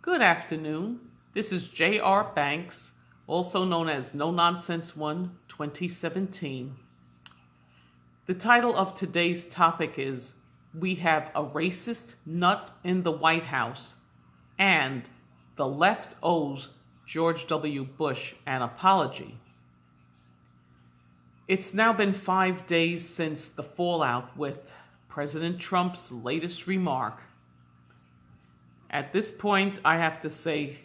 Good afternoon. This is J.R. Banks, also known as No Nonsense 1 2017. The title of today's topic is We Have a Racist Nut in the White House and the Left Owes George W. Bush an Apology. It's now been 5 days since the fallout with President Trump's latest remark. At this point, I have to say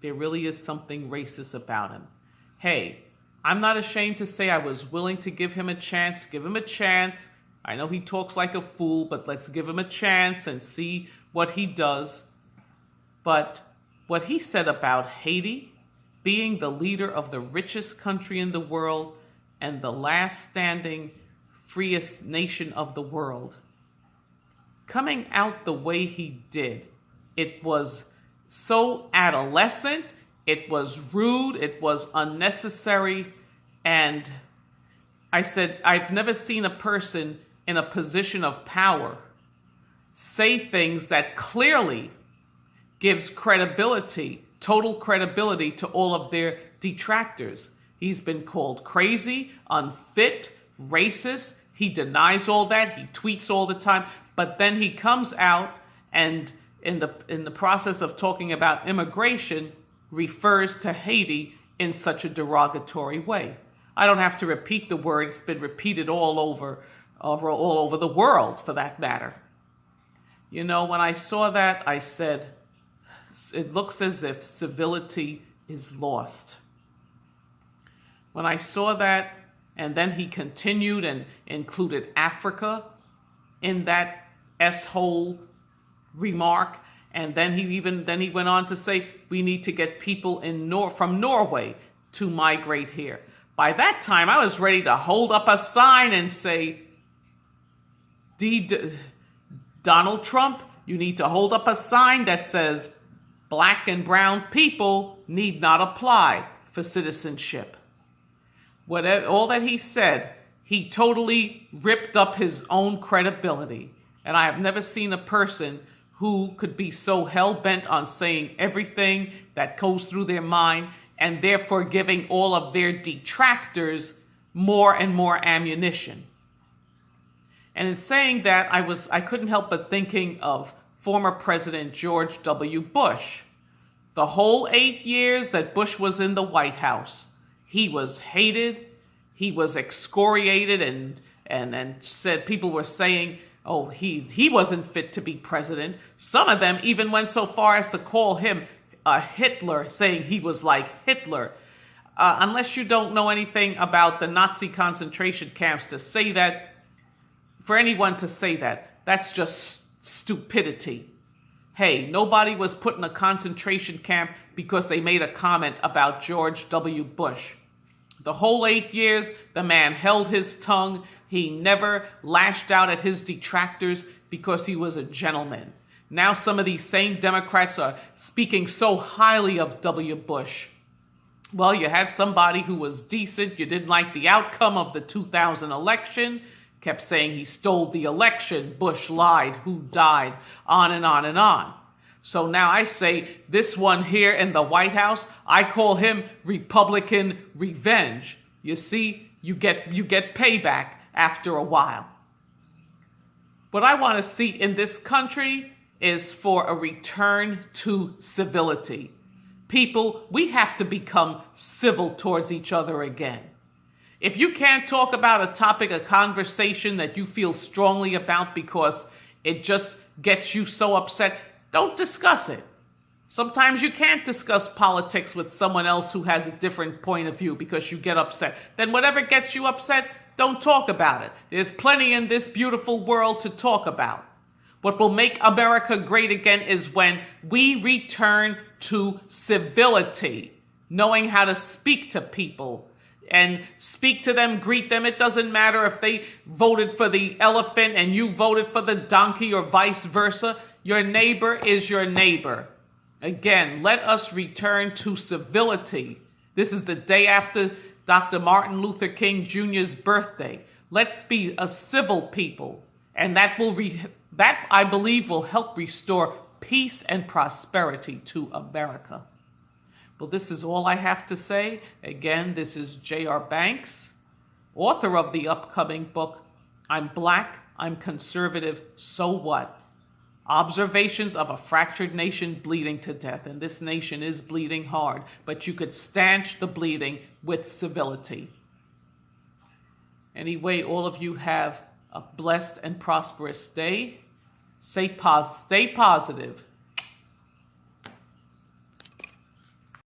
there really is something racist about him. Hey, I'm not ashamed to say I was willing to give him a chance. Give him a chance. I know he talks like a fool, but let's give him a chance and see what he does. But what he said about Haiti being the leader of the richest country in the world and the last standing freest nation of the world, coming out the way he did, it was so adolescent, it was rude, it was unnecessary, and I said, I've never seen a person in a position of power say things that clearly gives credibility, total credibility to all of their detractors. He's been called crazy, unfit, racist. He denies all that. He tweets all the time, but then he comes out and in the process of talking about immigration, refers to Haiti in such a derogatory way. I don't have to repeat the word. It's been repeated all over the world, for that matter. You know, when I saw that, I said, it looks as if civility is lost. When I saw that, and then he continued and included Africa in that S-hole remark, and then he went on to say we need to get people from Norway to migrate here. By that time, I was ready to hold up a sign and say, Donald Trump, you need to hold up a sign that says black and brown people need not apply for citizenship. All that he said, he totally ripped up his own credibility. And I have never seen a person who could be so hell-bent on saying everything that goes through their mind and therefore giving all of their detractors more and more ammunition. And in saying that, I couldn't help but thinking of former President George W. Bush. The whole 8 years that Bush was in the White House, he was hated, he was excoriated, and said people were saying, oh, he wasn't fit to be president. Some of them even went so far as to call him a Hitler, saying he was like Hitler. Unless you don't know anything about the Nazi concentration camps to say that, for anyone to say that, that's just stupidity. Hey, nobody was put in a concentration camp because they made a comment about George W. Bush. The whole 8 years, the man held his tongue. He never lashed out at his detractors because he was a gentleman. Now some of these same Democrats are speaking so highly of W. Bush. Well, you had somebody who was decent. You didn't like the outcome of the 2000 election. Kept saying he stole the election. Bush lied. Who died? On and on and on. So now I say this one here in the White House, I call him Republican revenge. You see, you get payback after a while. What I want to see in this country is for a return to civility. People, we have to become civil towards each other again. If you can't talk about a topic, a conversation that you feel strongly about because it just gets you so upset, don't discuss it. Sometimes you can't discuss politics with someone else who has a different point of view because you get upset. Then whatever gets you upset, don't talk about it. There's plenty in this beautiful world to talk about. What will make America great again is when we return to civility, knowing how to speak to people and speak to them, greet them. It doesn't matter if they voted for the elephant and you voted for the donkey or vice versa. Your neighbor is your neighbor. Again, let us return to civility. This is the day after Dr. Martin Luther King Jr.'s birthday. Let's be a civil people, and that I believe will help restore peace and prosperity to America. Well, this is all I have to say. Again, this is J.R. Banks, author of the upcoming book, I'm Black, I'm Conservative, So What? Observations of a Fractured Nation Bleeding to Death. And this nation is bleeding hard, but you could stanch the bleeding with civility. Anyway, all of you have a blessed and prosperous day. Stay positive.